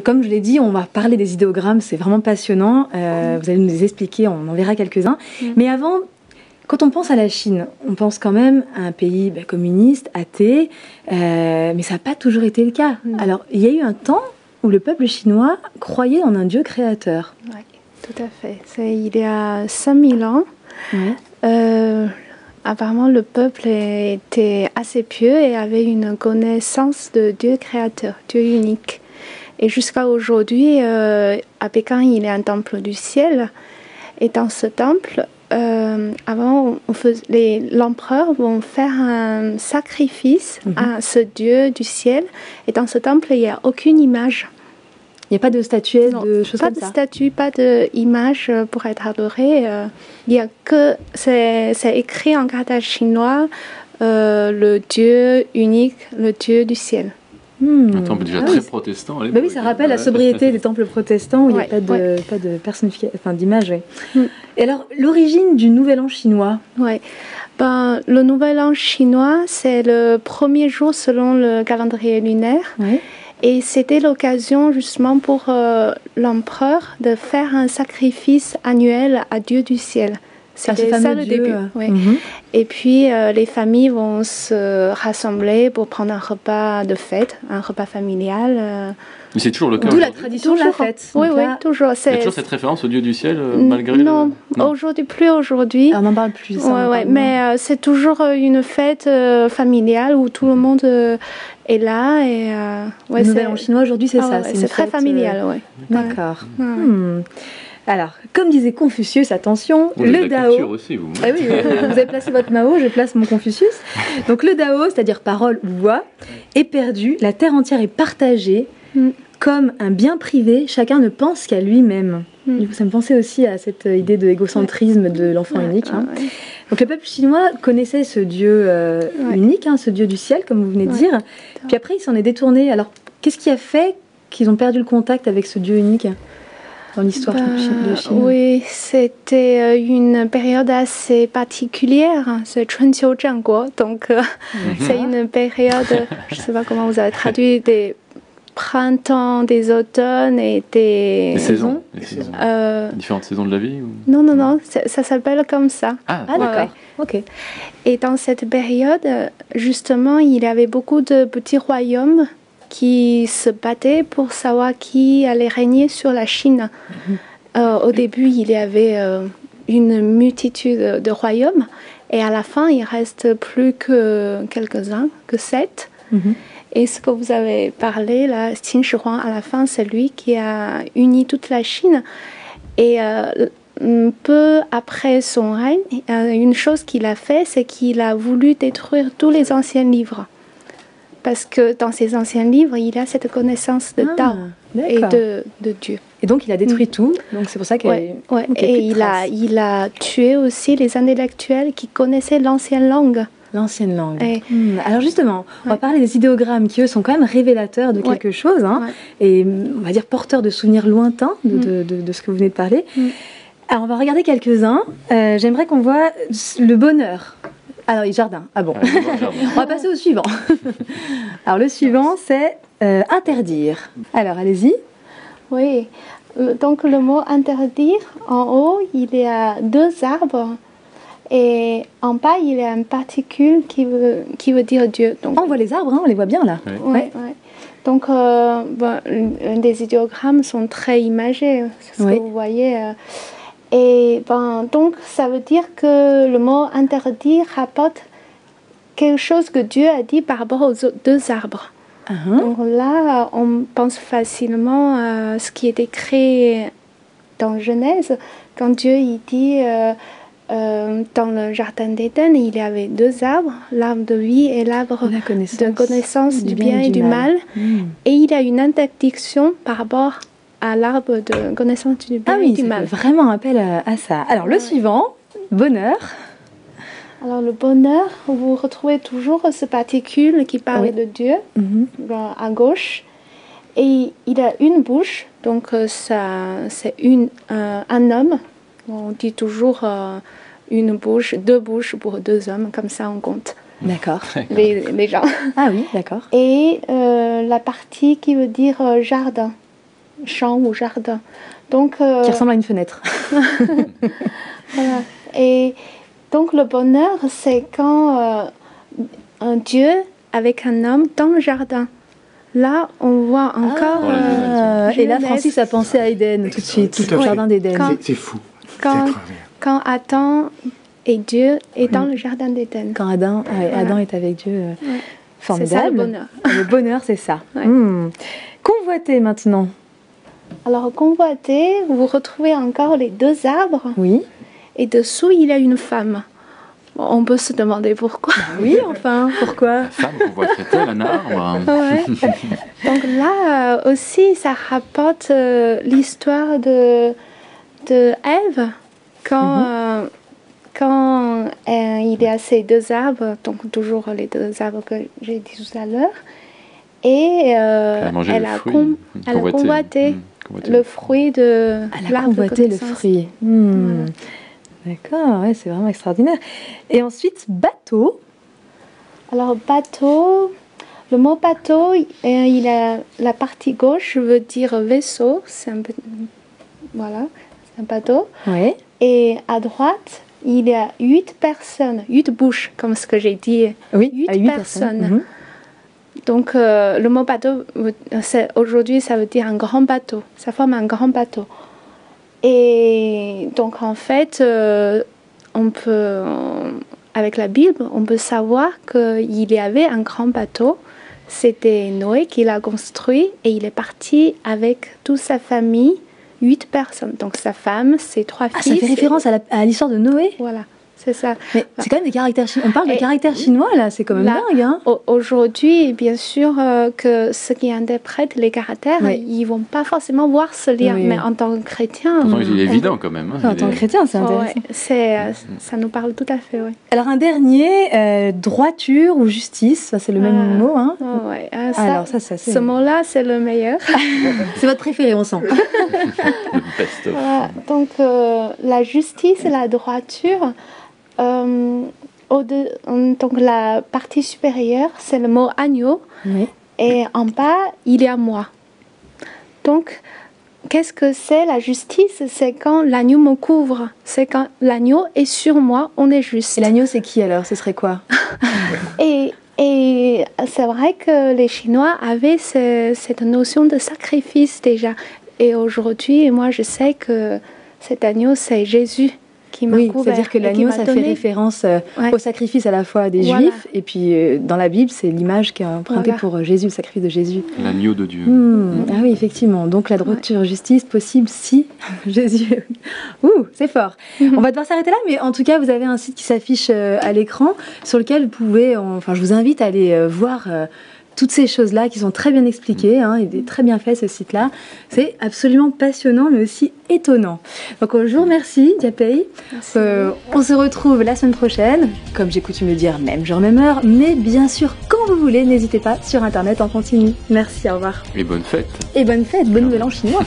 Comme je l'ai dit, on va parler des idéogrammes, c'est vraiment passionnant. Vous allez nous les expliquer, on en verra quelques-uns. Mais avant, quand on pense à la Chine, on pense quand même à un pays communiste, athée, mais ça n'a pas toujours été le cas. Alors, il y a eu un temps où le peuple chinois croyait en un Dieu créateur. Oui, tout à fait. C'est il y a 5000 ans. Apparemment, le peuple était assez pieux et avait une connaissance de Dieu créateur, Dieu unique. Et jusqu'à aujourd'hui, à Pékin, il y a un temple du ciel. Et dans ce temple, avant, l'empereur va faire un sacrifice à ce Dieu du ciel. Et dans ce temple, il n'y a aucune image. Il n'y a pas de statuette, de choses comme ça? Pas de statue, pas d'image pour être adoré. Il y a que, c'est écrit en caractère chinois, le Dieu unique, le Dieu du ciel. Un temple déjà très protestant. Oui, ça rappelle la sobriété des temples protestants où il n'y a pas de personnification, enfin d'image. Et alors, l'origine du Nouvel An chinois? Le Nouvel An chinois, c'est le premier jour selon le calendrier lunaire. Et c'était l'occasion justement pour l'empereur de faire un sacrifice annuel à Dieu du ciel. C'était ça le début. Et puis les familles vont se rassembler pour prendre un repas de fête, un repas familial. Mais c'est toujours le cas. D'où la tradition de la fête. Oui, toujours. Il y a toujours cette référence au Dieu du ciel, malgré non, aujourd'hui, plus aujourd'hui. On n'en parle plus. Mais c'est toujours une fête familiale où tout le monde est là. Et, le Nouvel An chinois aujourd'hui, c'est ça. C'est très familial, D'accord. Alors, comme disait Confucius, attention, le Dao. Aussi, vous. Ah oui, vous avez placé votre Mao, je place mon Confucius. Donc le Dao, c'est-à-dire parole ou voix, est perdu, la terre entière est partagée. Comme un bien privé, chacun ne pense qu'à lui-même. Du coup, ça me pensait aussi à cette idée de égocentrisme de l'enfant unique. Donc le peuple chinois connaissait ce Dieu unique, ce Dieu du ciel, comme vous venez de dire. Puis après, il s'en est détourné. Alors, qu'est-ce qui a fait qu'ils ont perdu le contact avec ce Dieu unique dans l'histoire de Chine? Oui, c'était une période assez particulière. C'est Chunqiu Zhangguo. Donc, c'est une période, je ne sais pas comment vous avez traduit, des printemps, des automnes et des saisons. Différentes saisons de la vie ou... Non, ça s'appelle comme ça. D'accord. Ok. Et dans cette période, justement, il y avait beaucoup de petits royaumes qui se battaient pour savoir qui allait régner sur la Chine. Au début, il y avait une multitude de royaumes et à la fin, il reste plus que quelques-uns, que 7. Et ce que vous avez parlé, là, Qin Shi Huang, à la fin, c'est lui qui a uni toute la Chine. Et peu après son règne, une chose qu'il a fait, c'est qu'il a voulu détruire tous les anciens livres. Parce que dans ces anciens livres, il a cette connaissance de Tao et de Dieu. Et donc, il a détruit tout. Donc, c'est pour ça qu'il et il a tué aussi les intellectuels qui connaissaient l'ancienne langue. L'ancienne langue. Alors justement, on va parler des idéogrammes qui, eux, sont quand même révélateurs de quelque chose, et on va dire porteurs de souvenirs lointains de ce que vous venez de parler. Alors, on va regarder quelques-uns. J'aimerais qu'on voit le bonheur. Alors, les jardins. Ah bon. On va passer au suivant. Alors, le suivant, c'est interdire. Alors, allez-y. Oui. Donc, le mot interdire, en haut, il y a 2 arbres. Et en bas, il y a une particule qui veut dire Dieu. Donc, on voit les arbres, on les voit bien là. Donc, les idéogrammes sont très imagés, c'est ce que vous voyez. Et donc, ça veut dire que le mot interdire rapporte quelque chose que Dieu a dit par rapport aux 2 arbres. Donc là, on pense facilement à ce qui est écrit dans Genèse, quand Dieu il dit... dans le jardin d'Éden, il y avait 2 arbres, l'arbre de vie et l'arbre de connaissance du bien et du mal. Et il y a une interdiction par rapport à l'arbre de connaissance du bien et du mal. Vraiment appel à ça. Alors le suivant, bonheur. Alors le bonheur, vous retrouvez toujours ce particule qui parle de Dieu à gauche. Et il a une bouche, donc c'est un homme. On dit toujours une bouche, 2 bouches pour 2 hommes, comme ça on compte. D'accord. Les gens. Ah oui, d'accord. Et la partie qui veut dire jardin. champ ou jardin. Donc, qui ressemble à une fenêtre. Voilà. Et donc le bonheur, c'est quand un Dieu avec un homme dans le jardin. Là, on voit encore... et là, Francis a pensé à Éden tout de suite, au jardin d'Éden. C'est fou. Quand Adam et Dieu est dans le jardin d'Éden. Quand Adam est avec Dieu. Formidable. C'est ça le bonheur. Le bonheur, c'est ça. Convoiter maintenant. Alors, convoiter, vous retrouvez encore les 2 arbres. Oui. Et dessous, il y a une femme. On peut se demander pourquoi. Oui, enfin, pourquoi? La femme convoiterait-elle un arbre? Donc là aussi, ça rapporte l'histoire de Ève. Quand il y a ces 2 arbres, donc toujours les 2 arbres que j'ai dit tout à l'heure, et elle a convoité le fruit de l'arbre. Elle a convoité le fruit. D'accord, c'est vraiment extraordinaire. Et ensuite, bateau. Alors, bateau, le mot bateau, il a la partie gauche veut dire vaisseau, c'est un bateau. Oui. Et à droite, il y a 8 personnes, 8 bouches, comme ce que j'ai dit. Oui, 8 personnes. Donc, le mot bateau, aujourd'hui, ça veut dire un grand bateau. Ça forme un grand bateau. Et donc, en fait, avec la Bible, on peut savoir qu'il y avait un grand bateau. C'était Noé qui l'a construit et il est parti avec toute sa famille, 8 personnes. Donc, sa femme, ses 3 fils. Ça fait référence à l'histoire de Noé. Voilà. C'est ça. Mais c'est quand même des caractères chinois. On parle de caractères chinois, là. C'est quand même dingue. Hein. Aujourd'hui, bien sûr que ceux qui interprètent les caractères, ils ne vont pas forcément voir ce lien. Mais en tant que chrétien... Pourtant, il est évident quand même. En tant que chrétien, c'est intéressant. Ça nous parle tout à fait, oui. Alors, un dernier, droiture ou justice. C'est le même mot. Hein. Ce mot-là, c'est le meilleur. C'est votre préféré, on sent. Le best-of. Voilà. Donc, la justice et la droiture... donc la partie supérieure, c'est le mot agneau. Oui. Et en bas, il y a moi. Donc, qu'est-ce que c'est la justice? C'est quand l'agneau me couvre. C'est quand l'agneau est sur moi, on est juste. Et l'agneau, c'est qui alors? Ce serait quoi? Et c'est vrai que les Chinois avaient cette notion de sacrifice déjà. Et aujourd'hui, moi, je sais que cet agneau, c'est Jésus. Oui, c'est-à-dire que l'agneau, ça fait référence au sacrifice à la fois des Juifs, et puis dans la Bible, c'est l'image qui est empruntée pour Jésus, le sacrifice de Jésus. L'agneau de Dieu. Ah oui, effectivement. Donc la droiture justice possible si Jésus... c'est fort. On va devoir s'arrêter là, mais en tout cas, vous avez un site qui s'affiche à l'écran, sur lequel vous pouvez... je vous invite à aller voir... toutes ces choses-là qui sont très bien expliquées, il est très bien fait ce site-là. C'est absolument passionnant, mais aussi étonnant. Donc je vous remercie, Diapei. On se retrouve la semaine prochaine, comme j'ai coutume de dire, même jour, même heure, mais bien sûr, quand vous voulez, n'hésitez pas, sur Internet en continu. Merci, au revoir. Et bonne fête. Et bonne fête, bonne nouvelle en chinois.